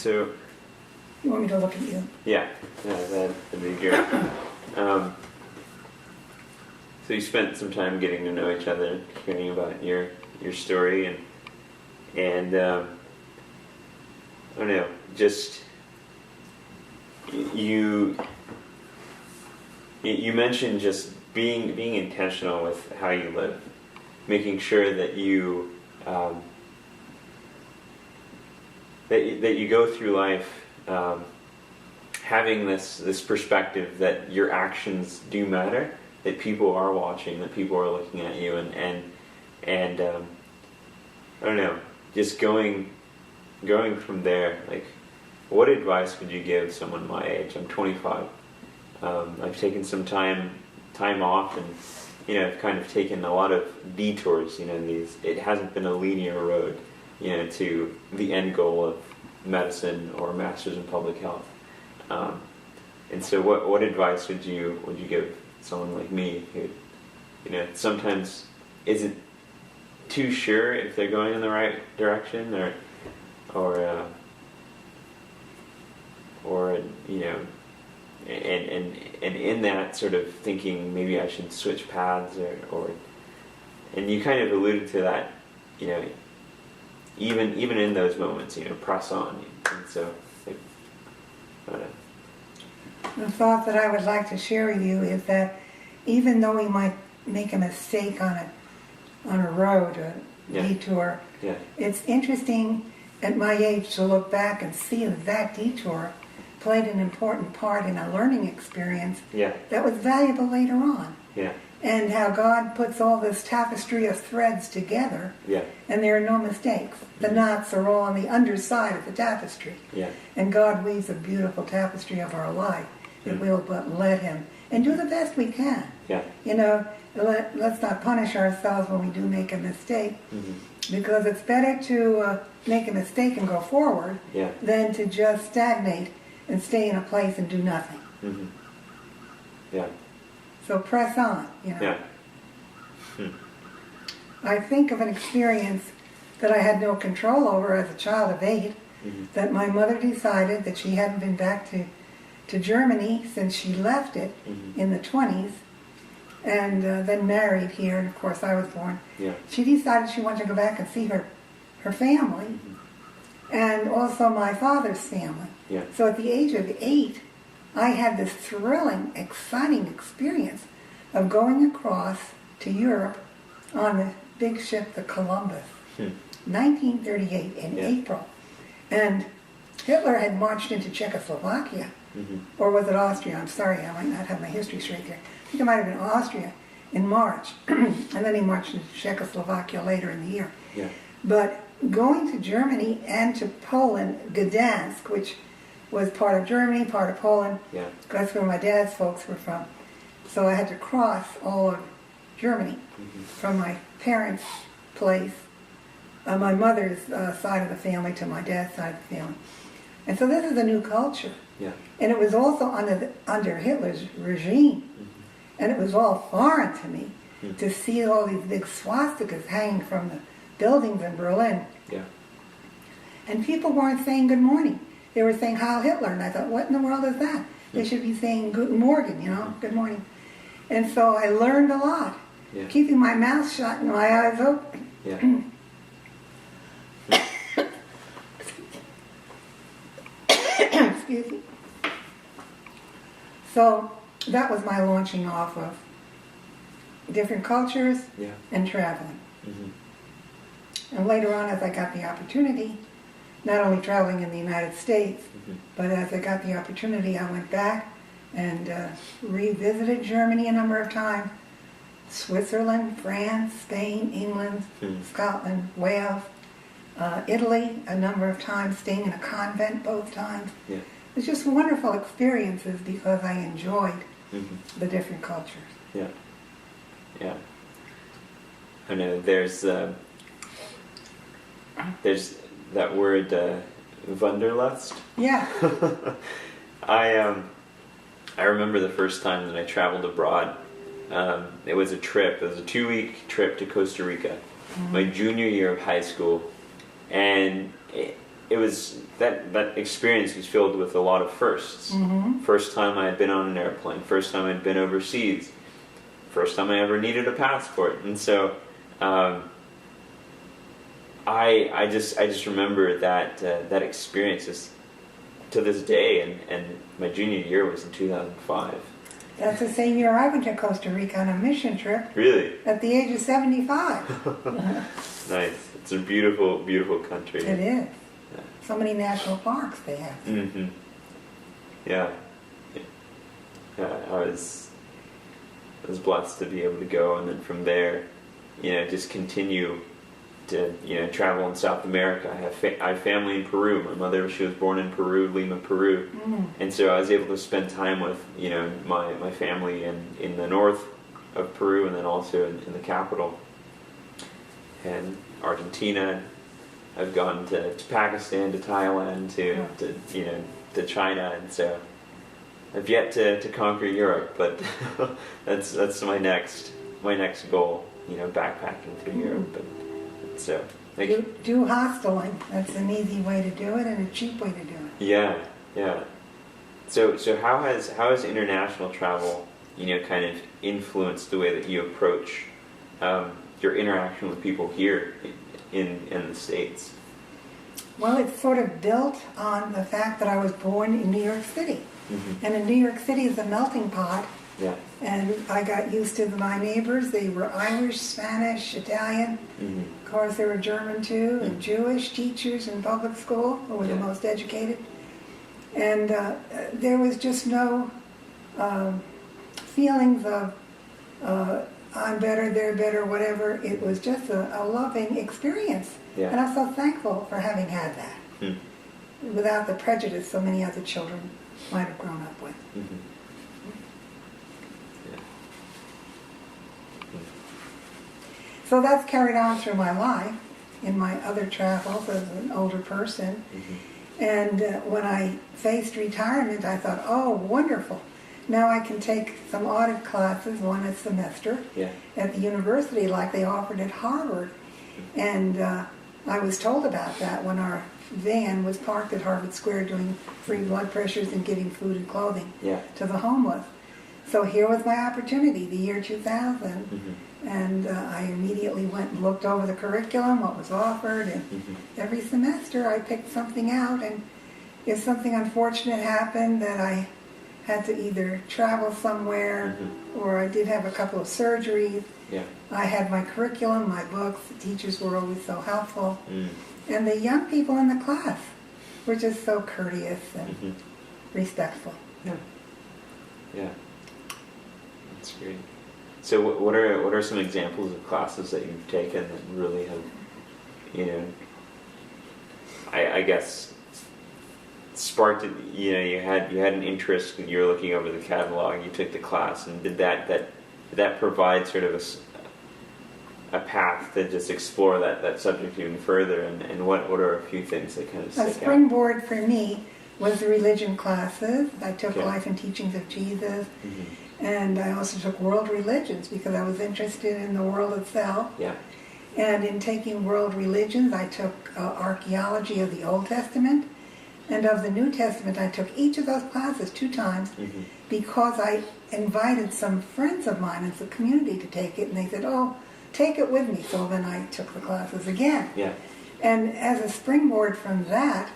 So, You want me to look at you? yeah, that'd be good. So you spent some time getting to know each other, hearing about your story, and I don't know, just you mentioned just being intentional with how you live, making sure that you that you go through life having this perspective that your actions do matter, that people are watching, that people are looking at you, and I don't know, just going from there. Like, what advice would you give someone my age? I'm 25. I've taken some time off, and I've kind of taken a lot of detours. It hasn't been a linear road, to the end goal of medicine or master's in public health. And so, what advice would you give someone like me who, sometimes isn't too sure if they're going in the right direction, or and in that sort of thinking maybe I should switch paths, and you kind of alluded to that, even in those moments, press on. And so, The thought that I would like to share with you is that even though we might make a mistake on a road, a detour, it's interesting at my age to look back and see that detour played an important part in a learning experience that was valuable later on. And how God puts all this tapestry of threads together, and there are no mistakes. The knots are all on the underside of the tapestry. And God weaves a beautiful tapestry of our life if we'll but let Him and do the best we can. Let's not punish ourselves when we do make a mistake, because it's better to make a mistake and go forward than to just stagnate and stay in a place and do nothing. So press on, I think of an experience that I had no control over as a child of 8, that my mother decided that she hadn't been back to Germany since she left it in the 20s, and then married here, and of course I was born. She decided she wanted to go back and see her family, and also my father's family. So at the age of 8, I had this thrilling, exciting experience of going across to Europe on the big ship, the Columbus, 1938 in April. And Hitler had marched into Czechoslovakia, or was it Austria? I'm sorry, I might not have my history straight there. I think it might have been Austria in March, and then he marched into Czechoslovakia later in the year. But going to Germany and to Poland, Gdansk, which was part of Germany, part of Poland. That's where my dad's folks were from. So I had to cross all of Germany from my parents' place, my mother's side of the family, to my dad's side of the family. And so this is a new culture. And it was also under Hitler's regime. And it was all foreign to me to see all these big swastikas hanging from the buildings in Berlin. And people weren't saying good morning. They were saying Heil Hitler, and I thought, what in the world is that? They should be saying Guten Morgen, good morning. And so I learned a lot, keeping my mouth shut and my eyes open. Excuse me. So that was my launching off of different cultures and traveling. And later on, as I got the opportunity, not only traveling in the United States, but as I got the opportunity, I went back and revisited Germany a number of times, Switzerland, France, Spain, England, Scotland, Wales, Italy a number of times, staying in a convent both times. It was just wonderful experiences because I enjoyed the different cultures. I know there's that word Wanderlust. I remember the first time that I traveled abroad. It was a 2-week trip to Costa Rica, my junior year of high school, and it was that experience was filled with a lot of firsts. Mm-hmm. First time I had been on an airplane. First time I'd been overseas. First time I ever needed a passport. And so I just remember that experience is, to this day, and my junior year was in 2005. That's the same year I went to Costa Rica on a mission trip. Really? At the age of 75. Nice. It's a beautiful, beautiful country. It is. Yeah. So many national parks they have. Mm-hmm. Yeah. I was blessed to be able to go, and then from there, just continue to travel in South America. I have family in Peru. My mother, she was born in Peru, Lima, Peru, and so I was able to spend time with my family in the north of Peru, and then also in the capital, and Argentina. I've gone to Pakistan, to Thailand, to China, and so I've yet to conquer Europe, but that's my next goal. Backpacking through Europe. But so do hosteling. That's an easy way to do it and a cheap way to do it. Yeah. So how has international travel kind of influenced the way that you approach your interaction with people here in the States? Well, it's sort of built on the fact that I was born in New York City. Mm-hmm. And in New York City is a melting pot. Yeah. And I got used to my neighbors. They were Irish, Spanish, Italian. Mm-hmm. Of course, there were German too, and Jewish teachers in public school who were the most educated. And there was just no feelings of I'm better, they're better, whatever. It was just a loving experience. Yeah. And I'm so thankful for having had that. Without the prejudice so many other children might have grown up with. Mm-hmm. So that's carried on through my life in my other travels as an older person. Mm-hmm. And when I faced retirement, I thought, oh, wonderful. Now I can take some audit classes, one a semester, at the university like they offered at Harvard. And I was told about that when our van was parked at Harvard Square doing free blood pressures and giving food and clothing to the homeless. So here was my opportunity, the year 2000. Mm-hmm. And I immediately went and looked over the curriculum, what was offered, and every semester I picked something out. And if something unfortunate happened that I had to either travel somewhere or I did have a couple of surgeries, I had my curriculum, my books. The teachers were always so helpful. And the young people in the class were just so courteous and respectful. Yeah. That's great. So what are some examples of classes that you've taken that really have, I guess, sparked it? You had an interest, you were looking over the catalog, you took the class, and did that provide sort of a path to just explore that subject even further? And what are a few things that kind of stick out? A springboard for me was the religion classes. I took Life and Teachings of Jesus. And I also took world religions because I was interested in the world itself. And in taking world religions, I took archaeology of the Old Testament. And of the New Testament, I took each of those classes 2 times because I invited some friends of mine in the community to take it. And they said, oh, take it with me. So then I took the classes again. And as a springboard from that,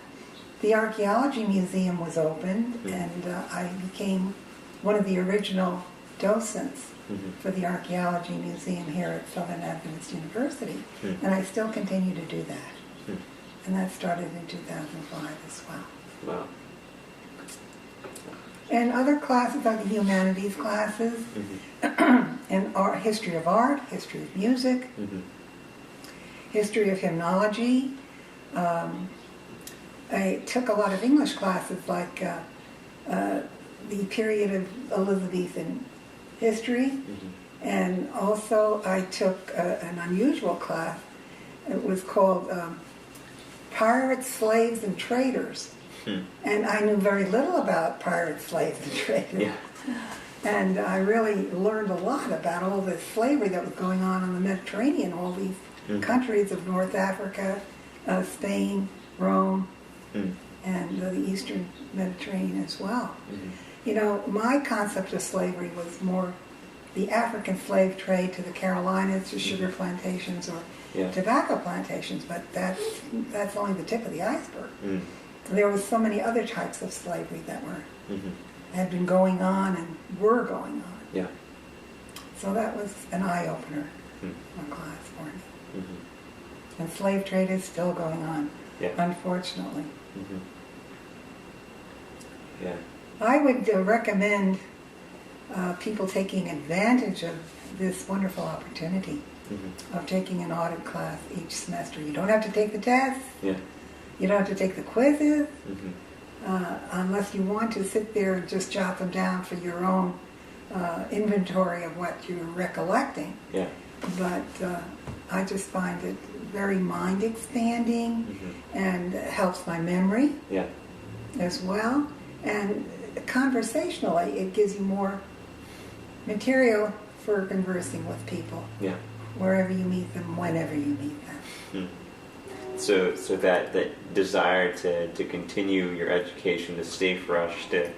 the Archaeology Museum was opened, and I became one of the original docents for the Archaeology Museum here at Southern Adventist University. And I still continue to do that. And that started in 2005 as well. Wow. And other classes are the humanities classes, and history of art, history of music, history of hymnology. I took a lot of English classes like the period of Elizabethan history, and also I took an unusual class. It was called Pirates, Slaves, and Traders. And I knew very little about pirates, slaves, and traders. And I really learned a lot about all this slavery that was going on in the Mediterranean, all these countries of North Africa, Spain, Rome, Eastern Mediterranean as well. Mm-hmm. You know, my concept of slavery was more the African slave trade to the Carolinas, to sugar plantations or tobacco plantations, but that's only the tip of the iceberg. Mm. There was so many other types of slavery that had been going on and were going on. Yeah. So that was an eye-opener for class for me. Mm-hmm. And slave trade is still going on, unfortunately. Mm-hmm. Yeah. I would recommend people taking advantage of this wonderful opportunity of taking an audit class each semester. You don't have to take the tests. Yeah. You don't have to take the quizzes. Mm-hmm. Unless you want to sit there and just jot them down for your own inventory of what you're recollecting. Yeah. But I just find it very mind expanding and helps my memory as well. And conversationally, it gives you more material for conversing with people. Yeah. Wherever you meet them, whenever you meet them. So that desire to continue your education, to stay fresh, to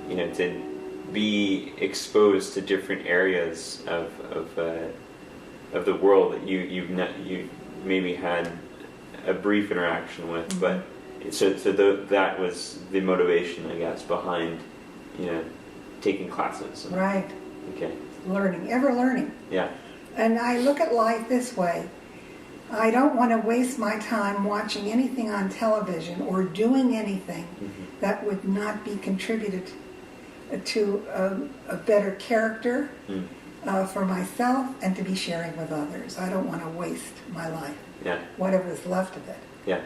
to be exposed to different areas of the world that you maybe had a brief interaction with, but that was the motivation, I guess, behind taking classes. Right. Okay. Learning, ever learning. Yeah. And I look at life this way. I don't want to waste my time watching anything on television or doing anything that would not be contributed to a better character for myself and to be sharing with others. I don't want to waste my life, whatever is left of it. Yeah.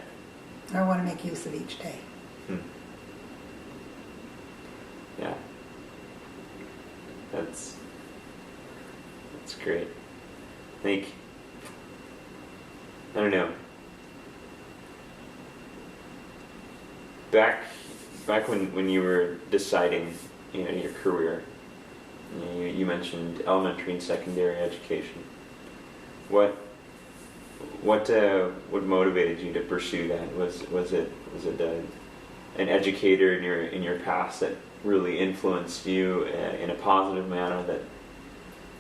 I want to make use of each day. Yeah. That's great. I don't know. Back when you were deciding, your career, you mentioned elementary and secondary education. What motivated you to pursue that? Was it an educator in your past that really influenced you in a positive manner, that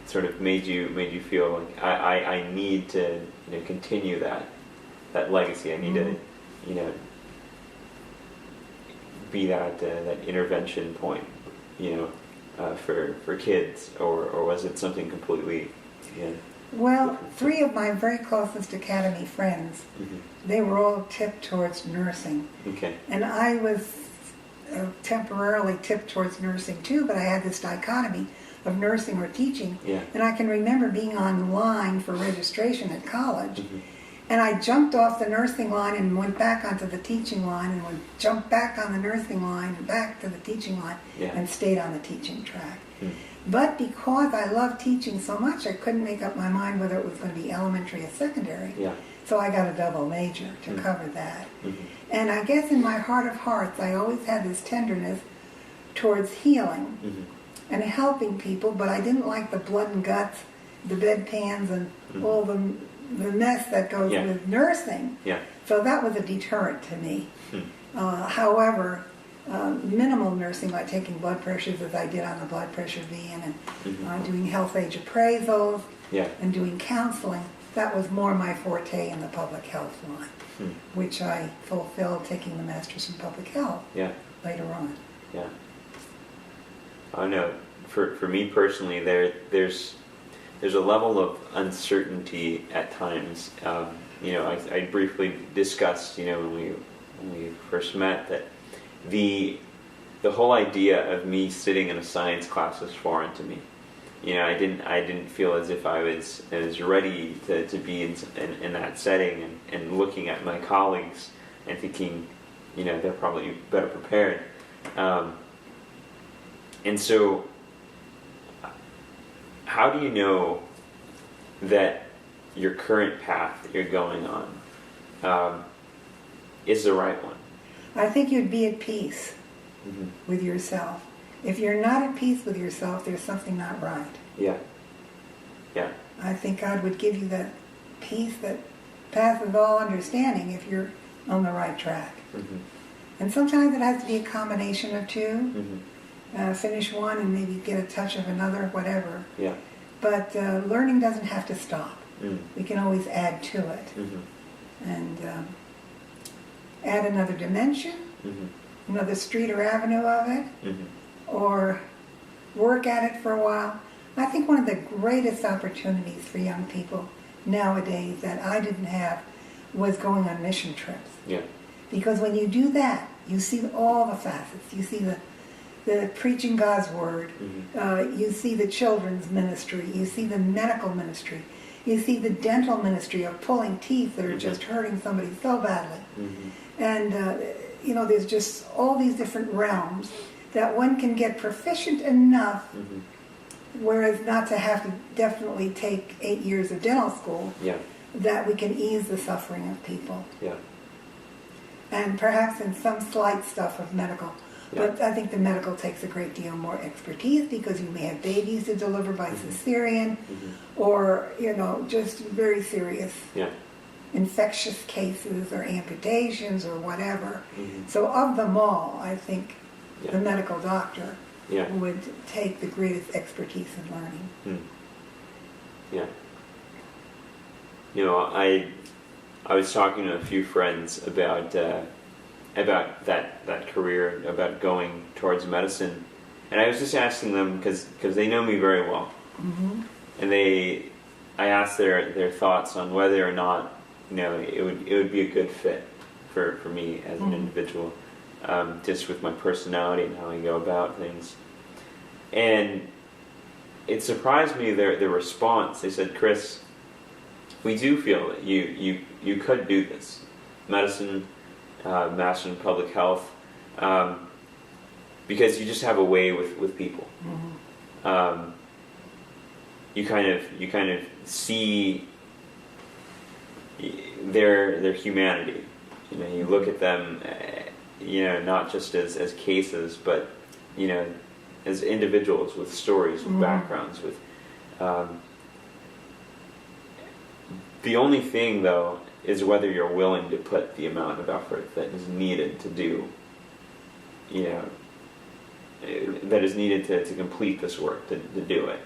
sort of made you feel like I need to continue that legacy. I need to be that intervention point for kids, or was it something completely Well, 3 of my very closest academy friends, they were all tipped towards nursing. Okay. And I was temporarily tipped towards nursing too, but I had this dichotomy of nursing or teaching. Yeah. And I can remember being online for registration at college, and I jumped off the nursing line and went back onto the teaching line, and jumped back on the nursing line and back to the teaching line, and stayed on the teaching track. But because I loved teaching so much, I couldn't make up my mind whether it was going to be elementary or secondary. Yeah. So I got a double major to cover that. And I guess in my heart of hearts, I always had this tenderness towards healing and helping people, but I didn't like the blood and guts, the bedpans, and all the mess that goes with nursing. Yeah. So that was a deterrent to me. However, minimal nursing, like taking blood pressures as I did on the blood pressure van, and doing health age appraisals, and doing counseling, that was more my forte in the public health line, which I fulfilled taking the master's in public health later on. Yeah. I know. For me personally, there's a level of uncertainty at times. I briefly discussed, when we first met, that the whole idea of me sitting in a science class was foreign to me. I didn't feel as if I was ready to be in that setting, and looking at my colleagues and thinking, they're probably better prepared. And so, how do you know that your current path that you're going on is the right one? I think you'd be at peace with yourself. If you're not at peace with yourself, there's something not right. Yeah. Yeah. I think God would give you that peace that passes all understanding if you're on the right track. Mm-hmm. And sometimes it has to be a combination of two. Mm-hmm. Finish one and maybe get a touch of another, whatever. Yeah. But learning doesn't have to stop. Mm. We can always add to it. Mm-hmm. And add another dimension, Mm-hmm. another street or avenue of it, Mm-hmm. or work at it for a while. I think one of the greatest opportunities for young people nowadays that I didn't have was going on mission trips. Yeah. Because when you do that, you see all the facets. You see the preaching God's word. Mm-hmm. You see the children's ministry. You see the medical ministry. You see the dental ministry of pulling teeth that are just hurting somebody so badly. Mm-hmm. And, there's just all these different realms that one can get proficient enough, whereas not to have to definitely take 8 years of dental school, Yeah. that we can ease the suffering of people. Yeah. And perhaps in some slight stuff of medical. Yeah. But I think the medical takes a great deal more expertise because you may have babies to deliver by cesarean or, just very serious Yeah. infectious cases or amputations or whatever. Mm-hmm. So of them all, I think Yeah. the medical doctor Yeah. would take the greatest expertise in learning. Yeah. I was talking to a few friends about that career, about going towards medicine, and I was just asking them because they know me very well, and I asked their thoughts on whether or not it would be a good fit for me as an individual, just with my personality and how I go about things, and it surprised me their response. They said, "Chris, we do feel that you could do this, medicine, master in public health, because you just have a way with people. You kind of see their humanity. You look at them, not just as cases, but as individuals with stories, with backgrounds, with." The only thing, though, is whether you're willing to put the amount of effort that is needed to do, that is needed to complete this work, to do it.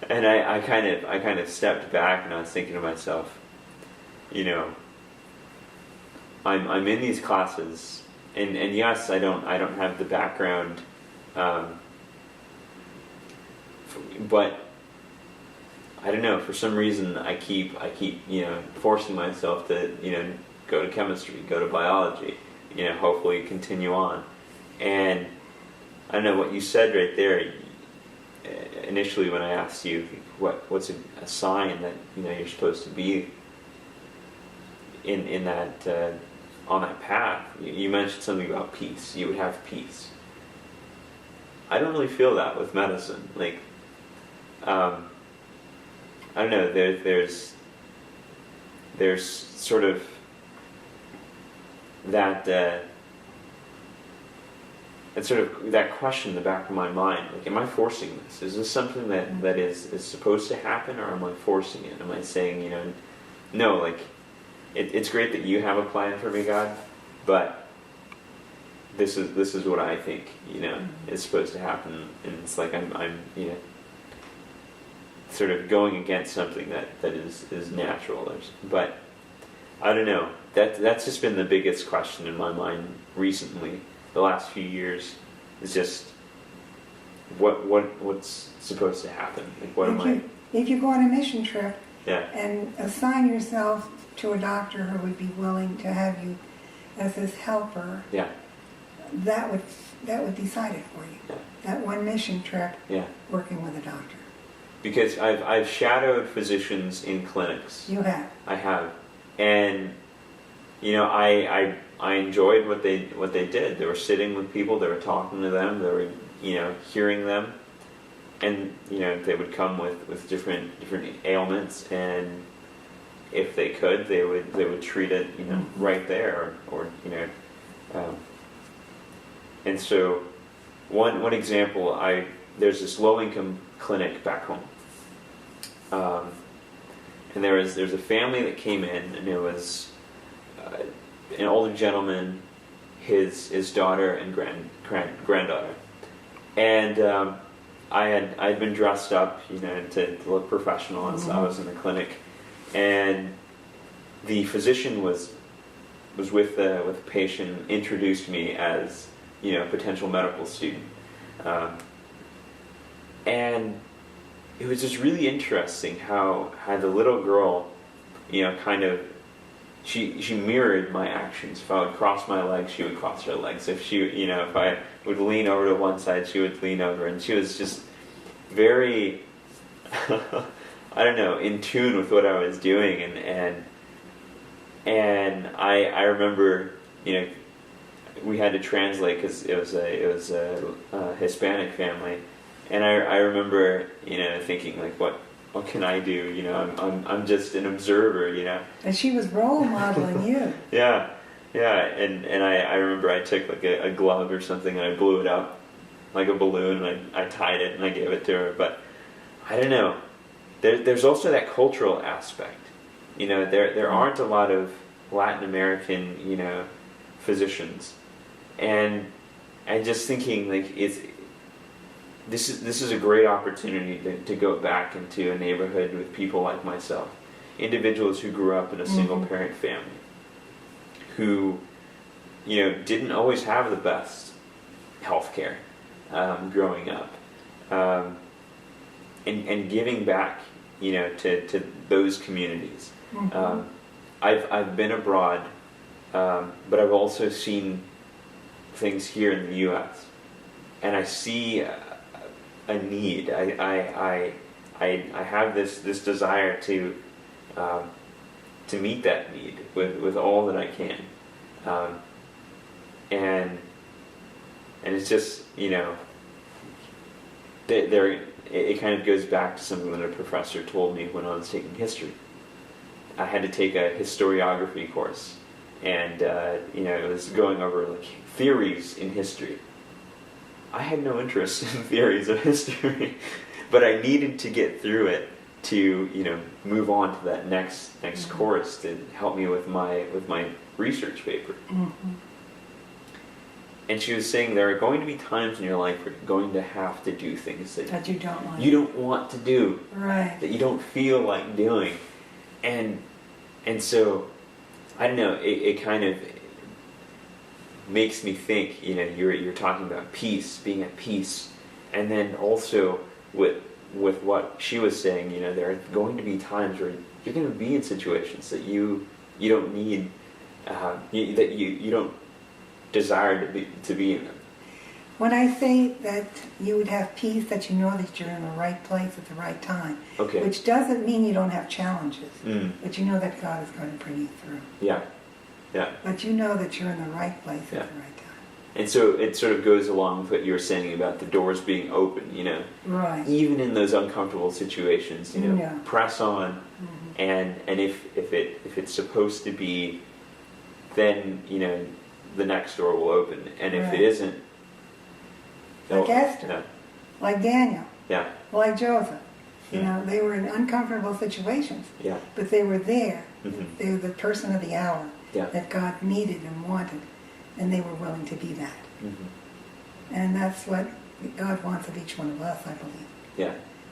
And I kind of stepped back and I was thinking to myself, I'm in these classes, and yes, I don't have the background, but I don't know, for some reason I keep forcing myself to go to chemistry, go to biology, hopefully continue on. And I don't know what you said right there initially when I asked you what's a sign that you're supposed to be in that on that path. You mentioned something about peace. You would have peace. I don't really feel that with medicine. I don't know. There's sort of that question in the back of my mind. Am I forcing this? Is this something that is supposed to happen, or am I forcing it? Am I saying, no, it's great that you have a plan for me, God, but this is what I think, is supposed to happen, and it's like I'm sort of going against something that is natural. But I don't know. That's just been the biggest question in my mind recently. The last few years is just what's supposed to happen. If you go on a mission trip, yeah, and assign yourself to a doctor who would be willing to have you as his helper, yeah, that would decide it for you. Yeah. That one mission trip, yeah, working with a doctor. Because I've shadowed physicians in clinics. You have. I have, and I enjoyed what they did. They were sitting with people, they were talking to them, they were hearing them, and they would come with different ailments, and if they could, they would treat it right there, or and so one example, there's this low income clinic back home, and there's a family that came in, and it was an older gentleman, his daughter and granddaughter, and I'd been dressed up, to look professional, and so I was in the clinic, and the physician was with the patient, introduced me as a potential medical student, and it was just really interesting how the little girl, kind of, she mirrored my actions. If I would cross my legs, she would cross her legs. If if I would lean over to one side, she would lean over, and she was just very, I don't know, in tune with what I was doing, and I remember, we had to translate because it was a Hispanic family, and I remember, thinking like, what can I do? I'm just an observer, And she was role modeling you. Yeah, and I remember I took like a glove or something and I blew it up like a balloon, and I tied it and I gave it to her. But I don't know. There's also that cultural aspect. There aren't a lot of Latin American, physicians, and I'm just thinking like this is a great opportunity to go back into a neighborhood with people like myself, individuals who grew up in a single parent family, who didn't always have the best health care growing up, and giving back to those communities. I've been abroad, but I've also seen things here in the U.S. and I see a need. I have this desire to meet that need with all that I can, and it's just it kind of goes back to something that a professor told me when I was taking history. I had to take a historiography course, and it was going over like theories in history. I had no interest in theories of history, but I needed to get through it to move on to that next course to help me with my research paper. And she was saying there are going to be times in your life where you're going to have to do things that you don't want. You don't want to do. Right. That you don't feel like doing. And so, I don't know, it kind of makes me think, you're talking about peace, being at peace. And then also with what she was saying, there are going to be times where you're going to be in situations that you don't need, that you don't desire to be in them. When I say that you would have peace, that you know that you're in the right place at the right time, okay. Which doesn't mean you don't have challenges, but you know that God is going to bring you through. Yeah. But you know that you're in the right place at the right time. And so it sort of goes along with what you were saying about the doors being open, Right. Even in those uncomfortable situations, press on, and if it's supposed to be, then the next door will open, and if it isn't, like Esther, like Daniel, like Joseph, they were in uncomfortable situations, but they were there. They were the person of the hour that God needed and wanted, and they were willing to be that. And that's what God wants of each one of us, I believe.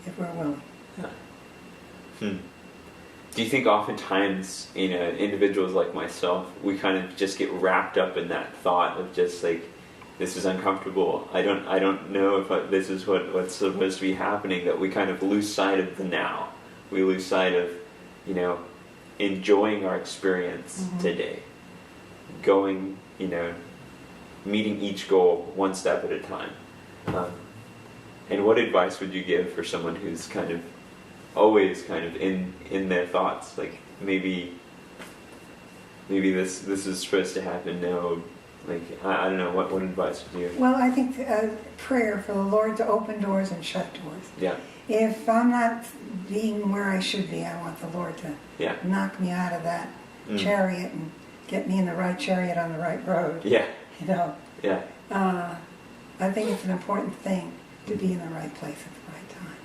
If we're willing. Do you think oftentimes, individuals like myself, we kind of just get wrapped up in that thought of just like, this is uncomfortable. I don't know if this is what's supposed to be happening, that we kind of lose sight of the now. We lose sight of, enjoying our experience today. Going, meeting each goal one step at a time. And what advice would you give for someone who's kind of always kind of in their thoughts, like maybe this is supposed to happen? No, like I don't know, what advice would you? Well, I think prayer for the Lord to open doors and shut doors. If I'm not being where I should be, I want the Lord to knock me out of that chariot and get me in the right chariot on the right road. I think it's an important thing to be in the right place at the right time.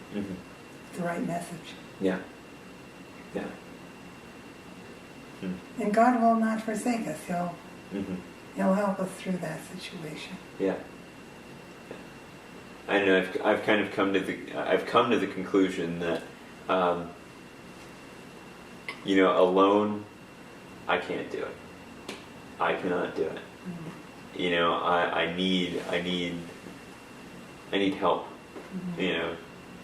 The right message. And God will not forsake us. Mm-hmm. He'll help us through that situation. Yeah. I don't know. I've kind of come to the conclusion that, alone, I can't do it. I cannot do it. Mm-hmm. I need help. Mm-hmm.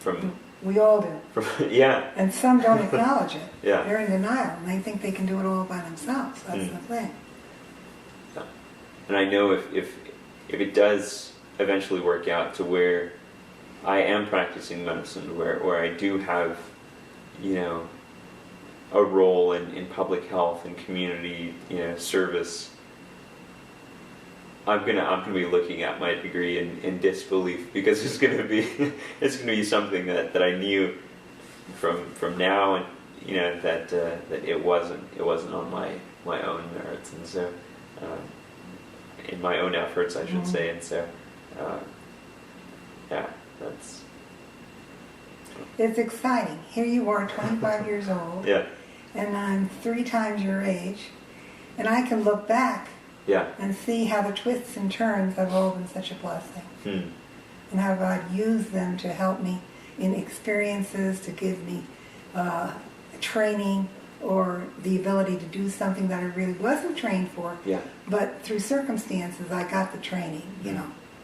From. We all do. Yeah. And some don't acknowledge it. Yeah. They're in denial, and they think they can do it all by themselves. That's the thing. Yeah. And I know if it does eventually work out to where I am practicing medicine, where I do have, a role in public health and community, service, I'm gonna be looking at my degree in disbelief, because it's gonna be something that I knew from now, and that it wasn't on my own merits, and so in my own efforts, I should say, and so that's. It's exciting. Here you are, 25 years old, Yeah. and I'm 3 times your age, and I can look back. Yeah. And see how the twists and turns have all been such a blessing. And how God used them to help me in experiences, to give me training, or the ability to do something that I really wasn't trained for. Yeah. But through circumstances, I got the training,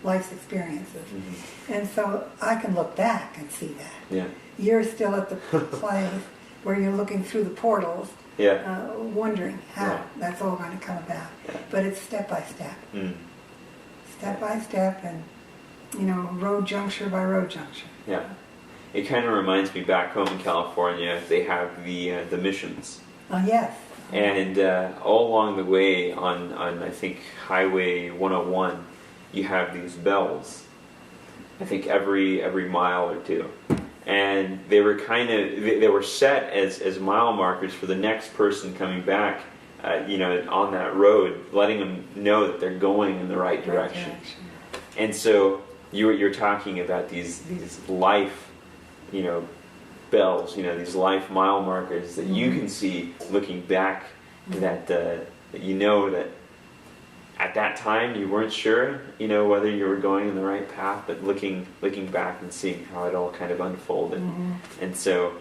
life's experiences. Mm-hmm. And so I can look back and see that. Yeah. You're still at the place where you're looking through the portals. Yeah. Wondering how that's all going to come about. Yeah. But it's step by step. Mm. Step by step, and, road juncture by road juncture. Yeah. It kind of reminds me, back home in California, they have the missions. Oh, yes. And all along the way on I think Highway 101, you have these bells. I think every mile or two. And they were they were set as mile markers for the next person coming back, on that road, letting them know that they're going in the right direction. And so you're talking about these life, bells, these life mile markers that you can see looking back, that that at that time you weren't sure, whether you were going in the right path, but looking back and seeing how it all kind of unfolded. Mm-hmm. And so,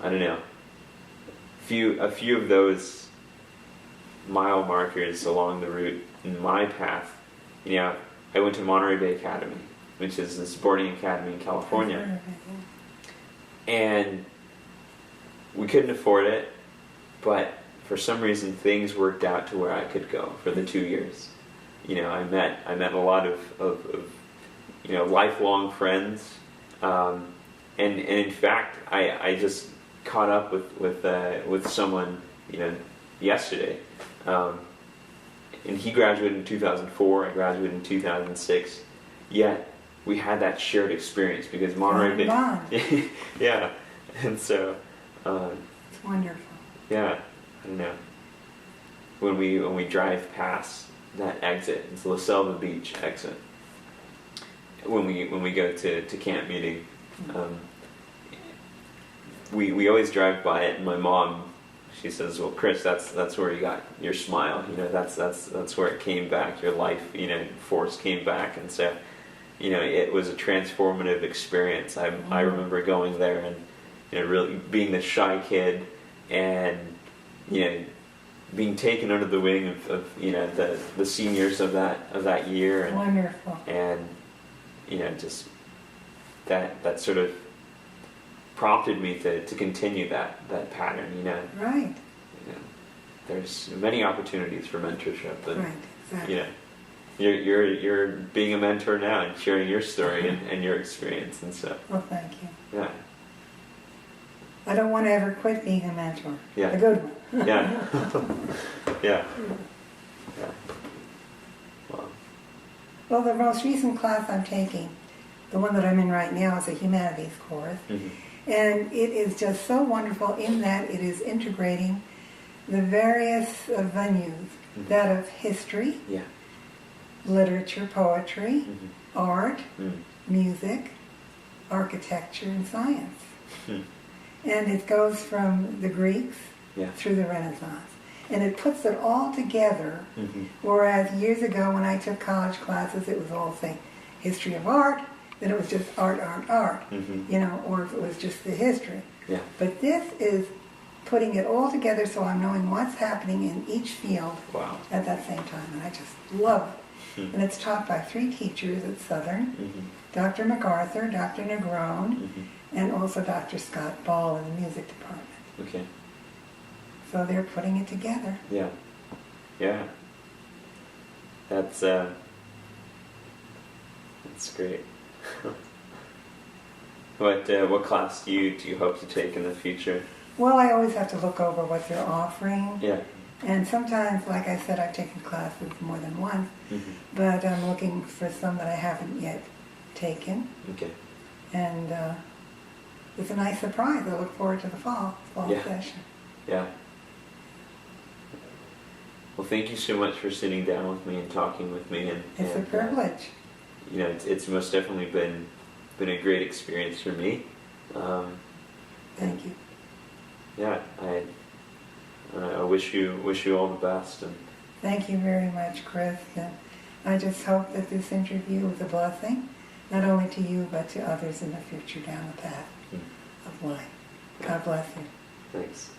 I don't know, a few of those mile markers along the route in my path. I went to Monterey Bay Academy, which is the sporting academy in California, and we couldn't afford it, but for some reason, things worked out to where I could go for the 2 years. I met a lot of lifelong friends, and in fact, I just caught up with someone yesterday, and he graduated in 2004. I graduated in 2006. Yet we had that shared experience because Monterey Bay. Yeah, and so it's wonderful. Yeah. I don't know. When we drive past that exit, it's La Selva Beach exit. When we go to camp meeting, we always drive by it, and my mom, she says, "Well, Chris, that's where you got your smile. That's where it came back. Your life, force came back." And so, it was a transformative experience. I remember going there and really being the shy kid, and being taken under the wing of the seniors of that year, and wonderful, and just that sort of prompted me to continue that pattern. Right. There's many opportunities for mentorship, and right, exactly. You're being a mentor now and sharing your story and your experience, and so. Well, thank you. Yeah. I don't want to ever quit being a mentor. Yeah. A good one. Yeah. Yeah. Yeah. Wow. Well, the most recent class I'm taking, the one that I'm in right now, is a humanities course. Mm-hmm. And it is just so wonderful in that it is integrating the various venues, mm-hmm. that of history, yeah. literature, poetry, mm-hmm. art, mm. music, architecture, and science. Mm. And it goes from the Greeks, yeah. through the Renaissance. and it puts it all together. Whereas years ago when I took college classes, it was all, say, history of art, then it was just art, art, art, you know, or if it was just the history. Yeah. But this is putting it all together so I'm knowing what's happening in each field Wow. at that same time, and I just love it. And it's taught by 3 teachers at Southern, Dr. MacArthur, Dr. Negrone, and also Dr. Scott Ball in the music department. Okay. So they're putting it together. Yeah. Yeah. That's great. What class do you hope to take in the future? Well, I always have to look over what they're offering. Yeah. And sometimes, like I said, I've taken classes more than once, but I'm looking for some that I haven't yet taken. Okay. And it's a nice surprise. I look forward to the fall session. Yeah. Well, thank you so much for sitting down with me and talking with me. It's a privilege. You know, it's most definitely been a great experience for me. Thank you. Yeah, I wish you all the best. And thank you very much, Chris. And I just hope that this interview was a blessing, not only to you, but to others in the future down the path of life. God bless you. Thanks.